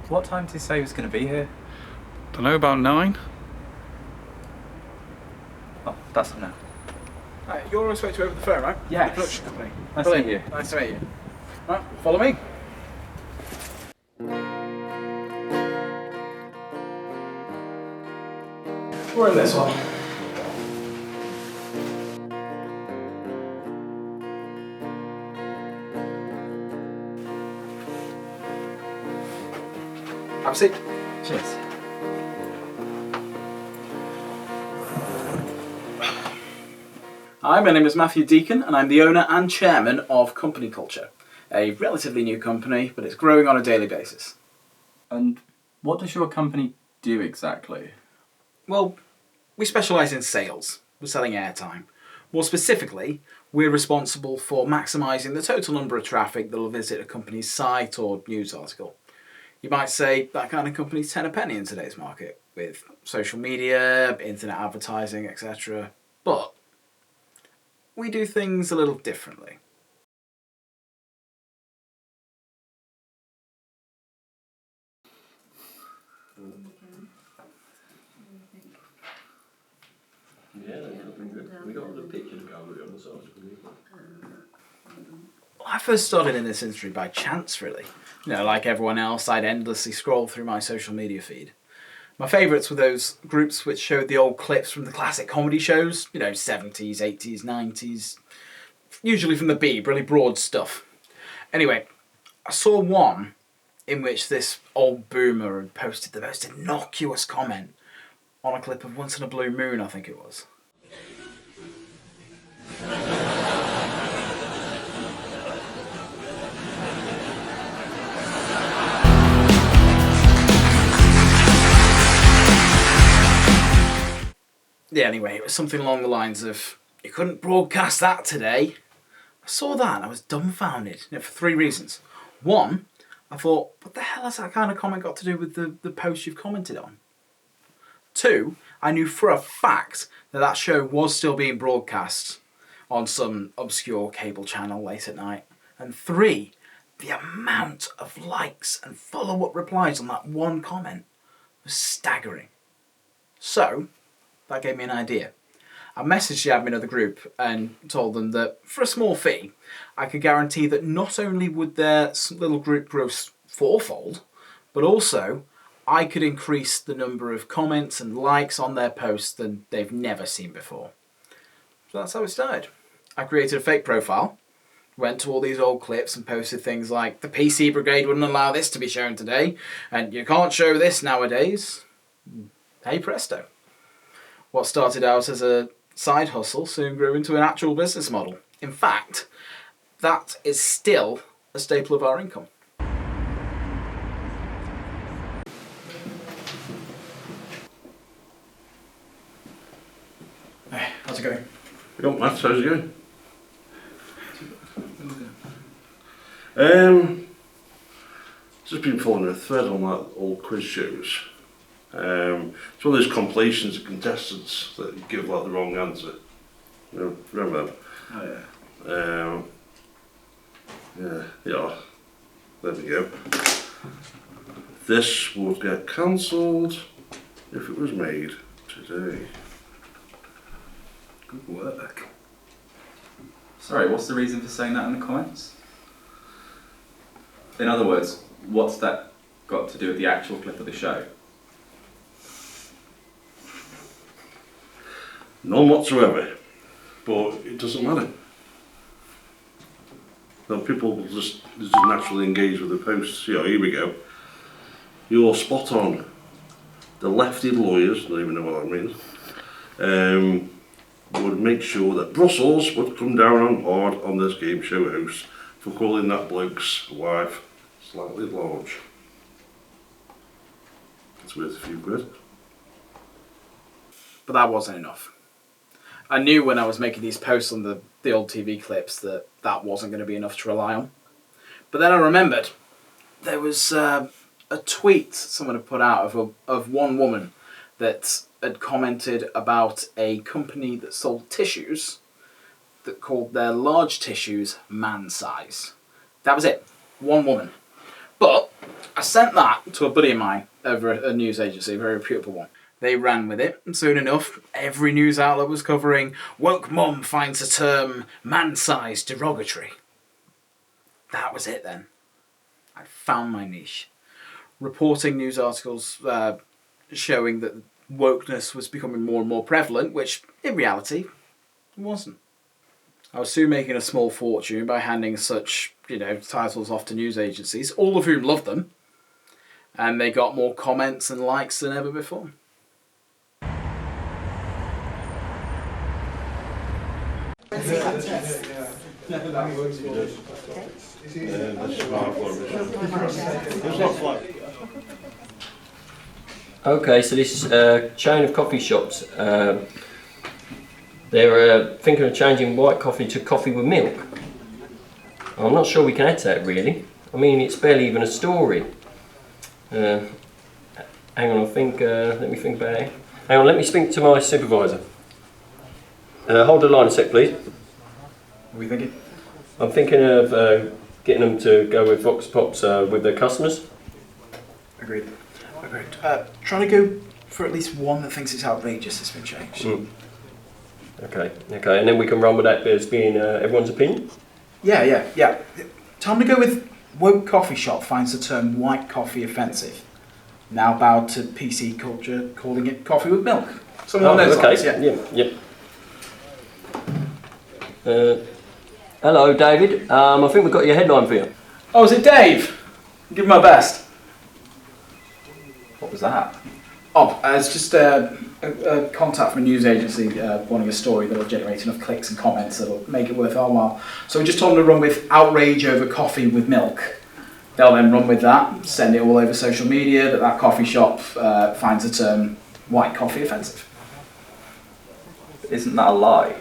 What time did he say he was going to be here? Don't know, about 9? Oh, that's him now. You're all spoke to over the phone, right? Yes. The production company. Nice to meet you. Nice to meet you. Right, follow me. We're in this one. Have a seat. Cheers. Hi, my name is Matthew Deacon, and I'm the owner and chairman of Company Culture, a relatively new company, but it's growing on a daily basis. And what does your company do exactly? Well, we specialise in sales. We're selling airtime. More specifically, we're responsible for maximising the total number of traffic that will visit a company's site or news article. You might say that kind of company's 10 a penny in today's market, with social media, internet advertising, etc. But we do things a little differently. Yeah, that's looking good. We got the picture to go on the side. I first started in this industry by chance, really. You know, like everyone else, I'd endlessly scroll through my social media feed. My favourites were those groups which showed the old clips from the classic comedy shows, you know, 70s, 80s, 90s, usually from the Beeb, really broad stuff. Anyway, I saw one in which this old boomer had posted the most innocuous comment on a clip of Once in a Blue Moon, I think it was. Yeah, anyway, it was something along the lines of, "You couldn't broadcast that today." I saw that and I was dumbfounded, for 3 reasons. One, I thought, what the hell has that kind of comment got to do with the post you've commented on? 2, I knew for a fact that show was still being broadcast on some obscure cable channel late at night. And 3, the amount of likes and follow-up replies on that one comment was staggering. So, that gave me an idea. I messaged the admin of the group and told them that for a small fee, I could guarantee that not only would their little group grow fourfold, but also I could increase the number of comments and likes on their posts than they've never seen before. So that's how it started. I created a fake profile, went to all these old clips and posted things like, "The PC Brigade wouldn't allow this to be shown today, and you can't show this nowadays." Hey presto. What started out as a side hustle soon grew into an actual business model. In fact, that is still a staple of our income. Hey, how's it going? We got Matt, how's it going? Just been following a thread on that old quiz shows. It's one of those compilations of contestants that give like the wrong answer. You know, remember that? Oh yeah. Yeah. There we go. This would get cancelled if it was made today. Good work. Sorry, what's the reason for saying that in the comments? In other words, what's that got to do with the actual clip of the show? None whatsoever, but it doesn't matter. No, people will just naturally engage with the posts. You know, here we go. You're spot on. The lefty lawyers, don't even know what that means, would make sure that Brussels would come down on hard on this game show host for calling that bloke's wife slightly large. It's worth a few quid. But that wasn't enough. I knew when I was making these posts on the old TV clips that wasn't going to be enough to rely on. But then I remembered there was a tweet someone had put out of one woman that had commented about a company that sold tissues that called their large tissues man size. That was it. One woman. But I sent that to a buddy of mine over a news agency, a very reputable one. They ran with it, and soon enough, every news outlet was covering woke mum finds the term man-sized derogatory. That was it then. I found my niche. Reporting news articles showing that wokeness was becoming more and more prevalent, which in reality it wasn't. I was soon making a small fortune by handing such, titles off to news agencies, all of whom loved them, and they got more comments and likes than ever before. Okay, so this chain of coffee shops, they're thinking of changing white coffee to coffee with milk. I'm not sure we can add to that really. I mean, it's barely even a story. Hang on, let me think about it. Hang on, let me speak to my supervisor. Hold the line a sec, please. What are you thinking? I'm thinking of getting them to go with Vox Pops with their customers. Agreed. Try to go for at least one that thinks it's outrageous it's been changed. Okay, and then we can run with that as being everyone's opinion? Yeah. Time to go with woke coffee shop finds the term white coffee offensive. Now bowed to PC culture, calling it coffee with milk. Something along those lines, yeah. Hello, David. I think we've got your headline for you. Oh, is it Dave? Give him my best. What was that? Oh, it's just a contact from a news agency wanting a story that'll generate enough clicks and comments that'll make it worth our while. So we just told them to run with outrage over coffee with milk. They'll then run with that, send it all over social media that coffee shop finds the term white coffee offensive. Isn't that a lie?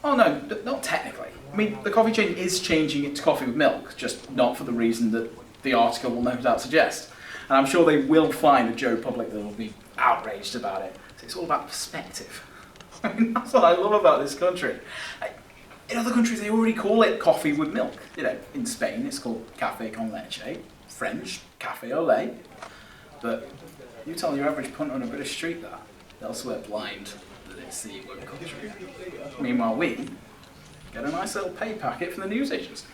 Oh no, not technically. I mean, the coffee chain is changing it to coffee with milk, just not for the reason that the article will no doubt suggest. And I'm sure they will find a Joe public that will be outraged about it. So it's all about perspective. I mean, that's what I love about this country. In other countries, they already call it coffee with milk. In Spain, it's called café con leche. French, café au lait. But you tell your average punter on a British street that, they'll swear blind that it's the woke country. Meanwhile, we get a nice little pay packet from the news agency.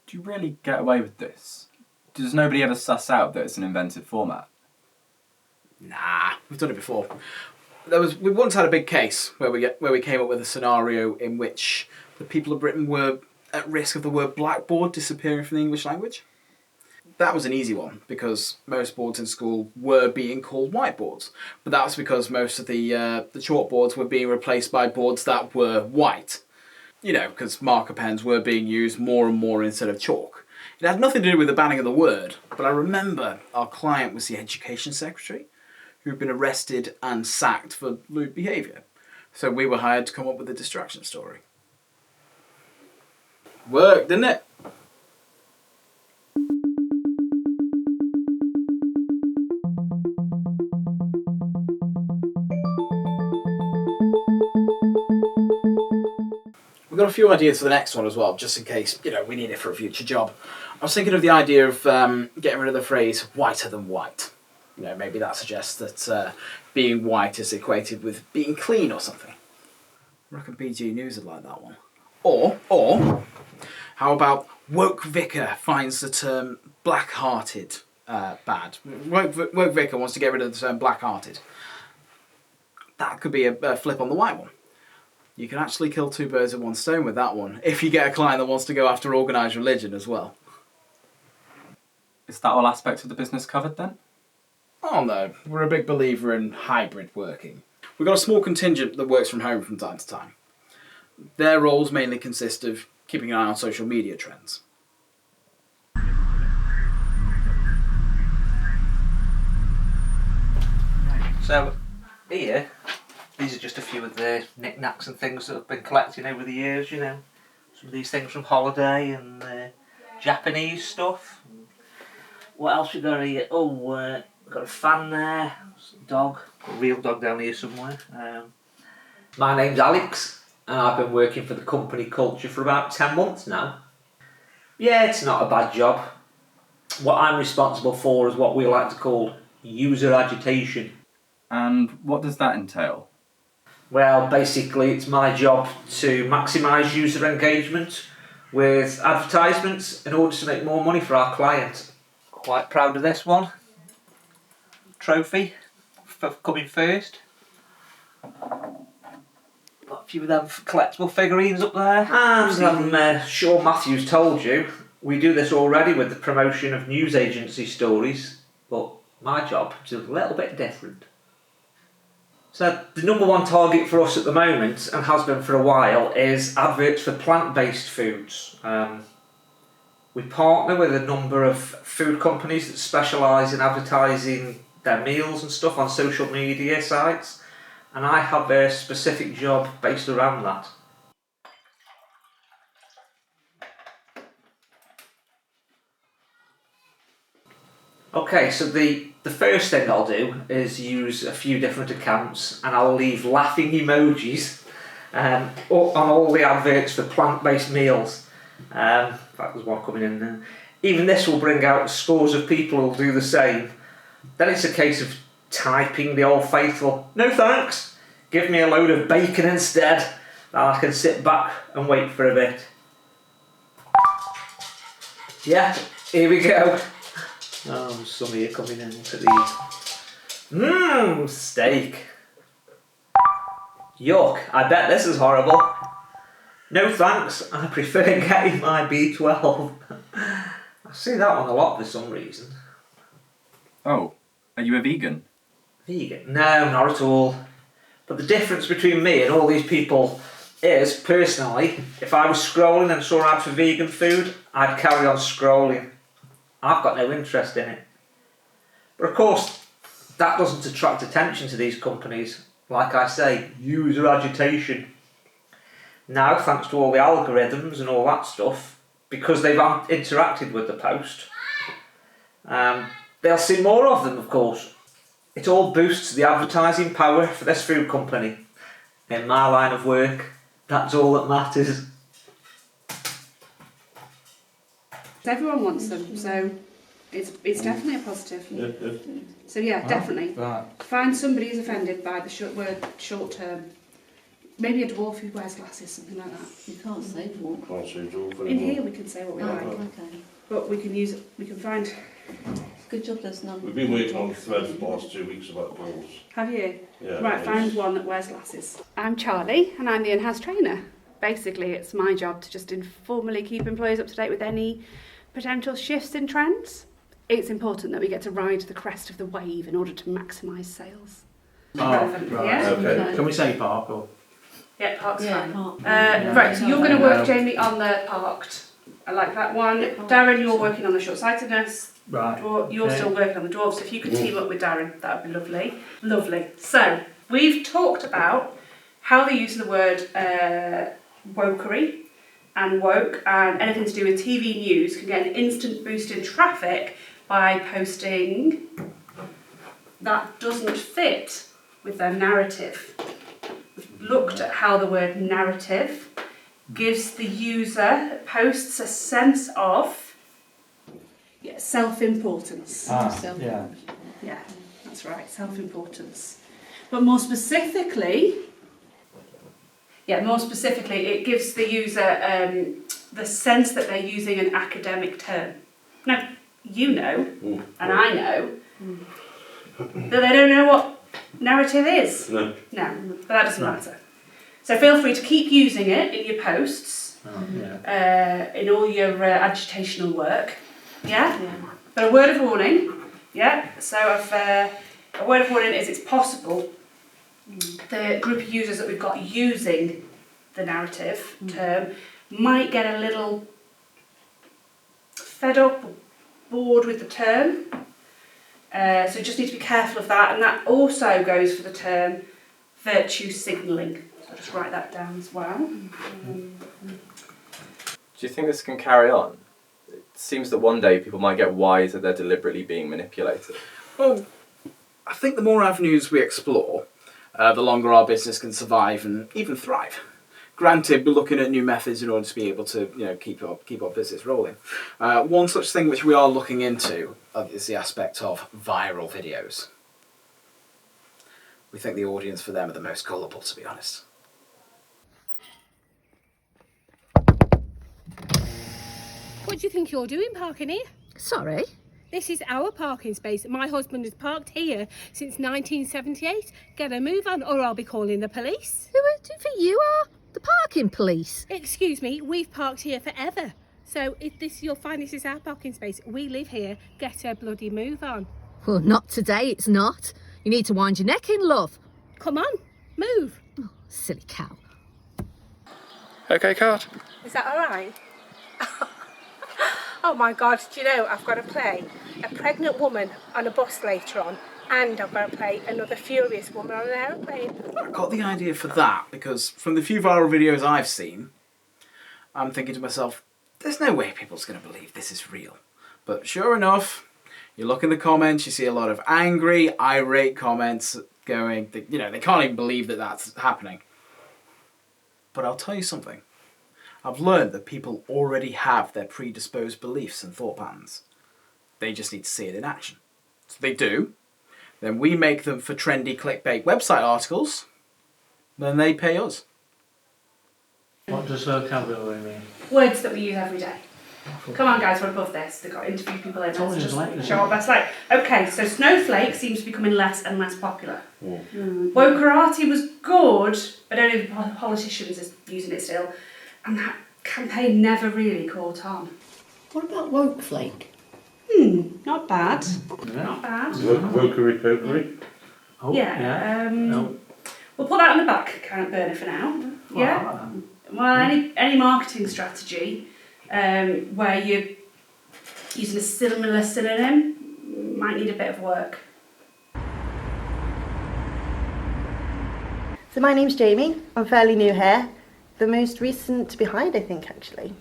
Do you really get away with this? Does nobody ever suss out that it's an invented format? Nah, we've done it before. We once had a big case where we came up with a scenario in which the people of Britain were at risk of the word blackboard disappearing from the English language. That was an easy one because most boards in school were being called whiteboards, but that was because most of the chalkboards were being replaced by boards that were white. Because marker pens were being used more and more instead of chalk. It had nothing to do with the banning of the word, but I remember our client was the education secretary who'd been arrested and sacked for lewd behaviour. So we were hired to come up with a distraction story. Worked, didn't it? We've got a few ideas for the next one as well, just in case, we need it for a future job. I was thinking of the idea of getting rid of the phrase whiter than white. Maybe that suggests that being white is equated with being clean or something. I reckon BG News would like that one. Or how about woke vicar finds the term black-hearted bad. Woke vicar wants to get rid of the term black-hearted. That could be a flip on the white one. You can actually kill two birds with one stone with that one, if you get a client that wants to go after organised religion as well. Is that all aspects of the business covered then? Oh no, we're a big believer in hybrid working. We've got a small contingent that works from home from time to time. Their roles mainly consist of keeping an eye on social media trends. So, here, these are just a few of the knickknacks and things that have been collecting over the years, Some of these things from holiday and Japanese stuff. What else we got here? Oh, we've got a fan there, dog, a real dog down here somewhere. My name's Alex, and I've been working for the company Culture for about 10 months now. Yeah, it's not a bad job. What I'm responsible for is what we like to call user agitation. And what does that entail? Well, basically it's my job to maximise user engagement with advertisements in order to make more money for our clients. Quite proud of this one. Trophy for coming first. Got a few of them collectible figurines up there. And I'm sure Matthew's told you, we do this already with the promotion of news agency stories, but my job is a little bit different. So the number one target for us at the moment, and has been for a while, is adverts for plant-based foods. We partner with a number of food companies that specialise in advertising their meals and stuff on social media sites, and I have a specific job based around that. Okay, so the first thing I'll do is use a few different accounts, and I'll leave laughing emojis on all the adverts for plant-based meals. In fact, there's one coming in there. Even this will bring out scores of people who'll do the same. Then it's a case of typing the old faithful, "No thanks, give me a load of bacon instead, and I can sit back and wait for a bit." Yeah, here we go. Oh, some of you coming in to these. Steak. Yuck, I bet this is horrible. "No thanks, I prefer getting my B12. I see that one a lot for some reason. Oh, are you a vegan? Vegan? No, not at all. But the difference between me and all these people is, personally, if I was scrolling and saw an ad for vegan food, I'd carry on scrolling. I've got no interest in it. But of course, that doesn't attract attention to these companies. Like I say, user agitation. Now, thanks to all the algorithms and all that stuff, because they've interacted with the post, they'll see more of them, of course. It all boosts the advertising power for this food company. In my line of work, that's all that matters. Everyone wants them, so it's definitely a positive. So yeah, definitely. Find somebody who's offended by the word short term. Maybe a dwarf who wears glasses, something like that. You can't say dwarf. Can't say dwarf anymore. In here we can say what we like, Okay. but we can use it. We can find. Good job there's none. We've been working on a thread for the last 2 weeks about dwarves. Have you? Yeah. Right, find one that wears glasses. I'm Charlie, and I'm the in-house trainer. Basically, it's my job to just informally keep employees up to date with any potential shifts in trends. It's important that we get to ride the crest of the wave in order to maximise sales. Relevant, yeah? Okay. Can we say park or? Yeah, park's Yeah, fine. park. Right, so you're going to work, Jamie, on the parked. I like that one. Darren, you're working on the short-sightedness. Right. You're still working on the dwarves. So if you could team up with Darren, that would be lovely. Lovely. So we've talked about how the use of the word wokery and woke and anything to do with TV news can get an instant boost in traffic by posting that doesn't fit with their narrative. We've looked at how the word narrative gives the user, posts a sense of self-importance. Yeah. Yeah, that's right, self-importance. But more specifically, it gives the user the sense that they're using an academic term. Now, you know, and I know, that they don't know what narrative is. No. No, but that doesn't matter. So feel free to keep using it in your posts, in all your agitational work. Yeah? But a word of warning, so a word of warning is it's possible the group of users that we've got using the narrative term might get a little fed up, bored with the term. So you just need to be careful of that, and that also goes for the term virtue signalling. So I'll just write that down as well. Do you think this can carry on? It seems that one day people might get wise that they're deliberately being manipulated. Well, I think the more avenues we explore, the longer our business can survive and even thrive. Granted, we're looking at new methods in order to be able to, keep our business rolling. One such thing which we are looking into is the aspect of viral videos. We think the audience for them are the most gullible, to be honest. What do you think you're doing parking here? Sorry? This is our parking space. My husband has parked here since 1978. Get a move on or I'll be calling the police. Who do you think you are? The parking police? Excuse me, we've parked here forever. So you'll find this is our parking space. We live here. Get a bloody move on. Well, not today, it's not. You need to wind your neck in, love. Come on, move. Oh, silly cow. Okay, card. Is that all right? Oh my God, do you know, I've got to play a pregnant woman on a bus later on, and I've got to play another furious woman on an aeroplane. I got the idea for that because from the few viral videos I've seen, I'm thinking to myself, there's no way people's going to believe this is real. But sure enough, you look in the comments, you see a lot of angry, irate comments going, they can't even believe that that's happening. But I'll tell you something. I've learned that people already have their predisposed beliefs and thought patterns. They just need to see it in action. So they do. Then we make them for trendy clickbait website articles. Then they pay us. What does vocabulary mean? Words that we use every day. Come on, guys, we're above this. They've got to interview people in. Let's just show our best light. Okay, so snowflake seems to be becoming less and less popular. Wokerati was good, but only the politicians are using it still. And that campaign never really caught on. What about woke flake? Not bad. Not bad. Wokery pokery. Oh, Yeah. No. We'll put that on the back kind of burner for now. Yeah. Well, any marketing strategy where you're using a similar synonym might need a bit of work. So my name's Jamie. I'm fairly new here. The most recent to be hired, I think, actually.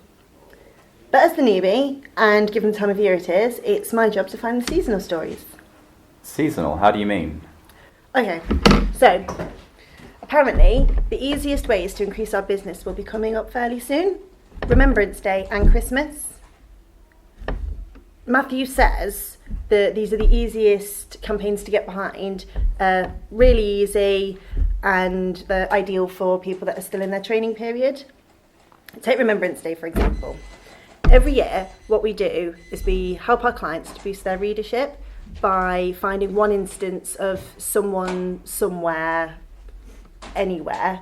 But as the newbie, and given the time of year it is, it's my job to find the seasonal stories. Seasonal? How do you mean? Okay, so apparently the easiest ways to increase our business will be coming up fairly soon. Remembrance Day and Christmas. Matthew says that these are the easiest campaigns to get behind, really easy, and they're ideal for people that are still in their training period. Take Remembrance Day, for example. Every year, what we do is we help our clients to boost their readership by finding one instance of someone, somewhere, anywhere,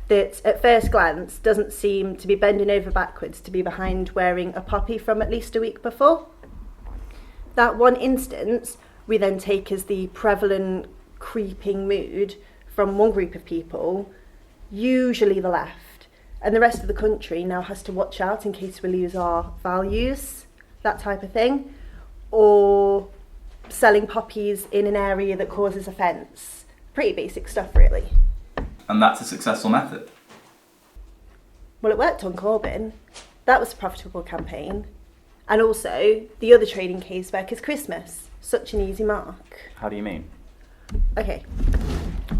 that at first glance doesn't seem to be bending over backwards to be behind wearing a poppy from at least a week before. That one instance we then take as the prevalent creeping mood from one group of people, usually the left, and the rest of the country now has to watch out in case we lose our values, that type of thing, or selling poppies in an area that causes offence. Pretty basic stuff, really. And that's a successful method? Well, it worked on Corbyn. That was a profitable campaign. And also, the other trading casework is Christmas. Such an easy mark. How do you mean? Okay.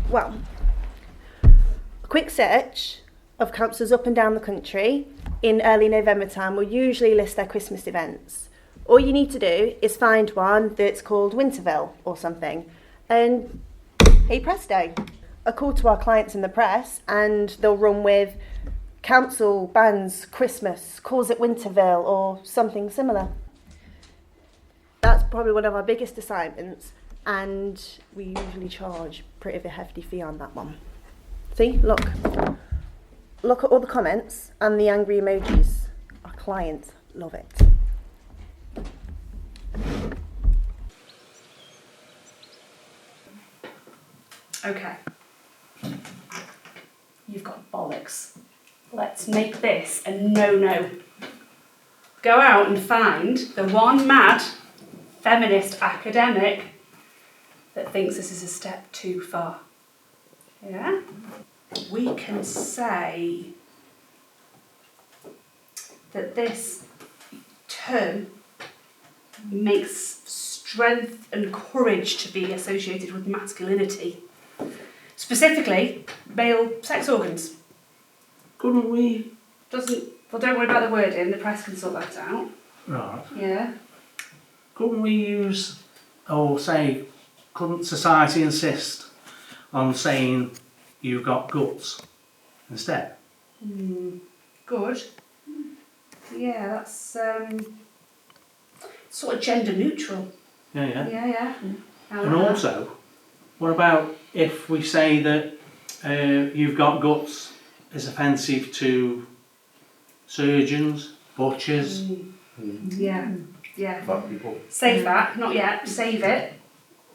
Well, a quick search of councils up and down the country in early November time will usually list their Christmas events. All you need to do is find one that's called Winterville or something, and hey presto, a call to our clients in the press, and they'll run with council bans Christmas, calls it Winterville or something similar. That's probably one of our biggest assignments, and we usually charge pretty a hefty fee on that one. See, look at all the comments and the angry emojis. Our clients love it. Okay. You've got bollocks. Let's make this a no-no. Go out and find the one mad feminist academic that thinks this is a step too far. Yeah? We can say that this term makes strength and courage to be associated with masculinity. It's Specifically, male sex organs. Couldn't we? Well, don't worry about the wording, the press can sort that out. Right. Yeah. Couldn't we use, or say, couldn't society insist on saying you've got guts instead? Good. Yeah, that's sort of gender neutral. Yeah. Yeah. And also, what about if we say that you've got guts is offensive to surgeons, butchers? Yeah. Fat people. Save that, not yet, save it.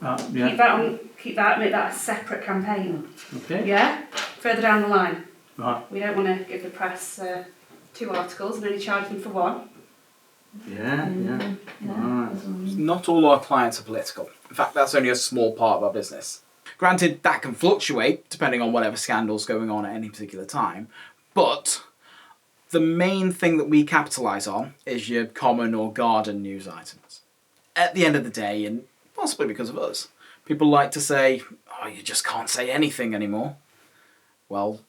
Yeah. Keep that, make that a separate campaign. Okay. Yeah? Further down the line. Right. We don't want to give the press 2 articles and only charge them for 1. Yeah. Right. Not all our clients are political. In fact, that's only a small part of our business. Granted, that can fluctuate depending on whatever scandal's going on at any particular time, but the main thing that we capitalise on is your common or garden news items. At the end of the day, and possibly because of us, people like to say, oh, you just can't say anything anymore. Well,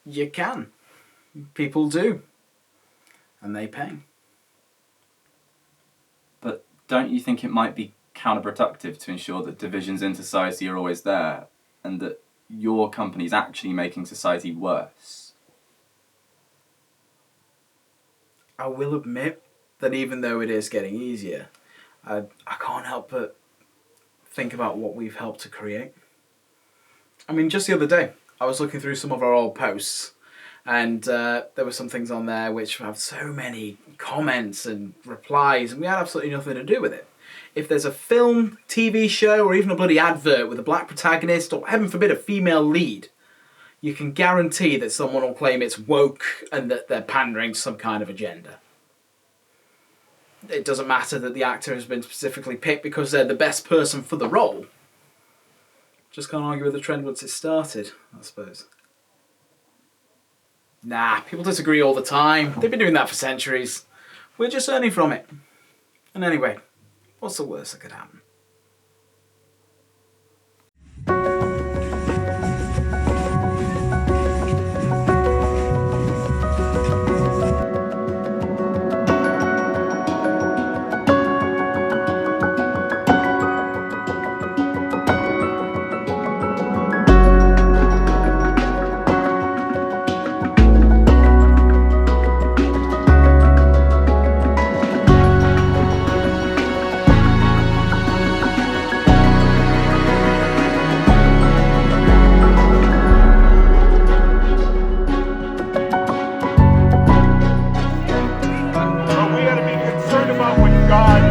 you can. People do. And they pay. But don't you think it might be counterproductive to ensure that divisions in society are always there and that your company's actually making society worse? I will admit that even though it is getting easier, I can't help but think about what we've helped to create. I mean, just the other day, I was looking through some of our old posts, and there were some things on there which have so many comments and replies, and we had absolutely nothing to do with it. If there's a film, TV show, or even a bloody advert with a black protagonist, or heaven forbid a female lead, you can guarantee that someone will claim it's woke and that they're pandering to some kind of agenda. It doesn't matter that the actor has been specifically picked because they're the best person for the role. Just can't argue with the trend once it started, I suppose. Nah, people disagree all the time. They've been doing that for centuries. We're just earning from it. And anyway, what's the worst that could happen? But we ought to be concerned about what God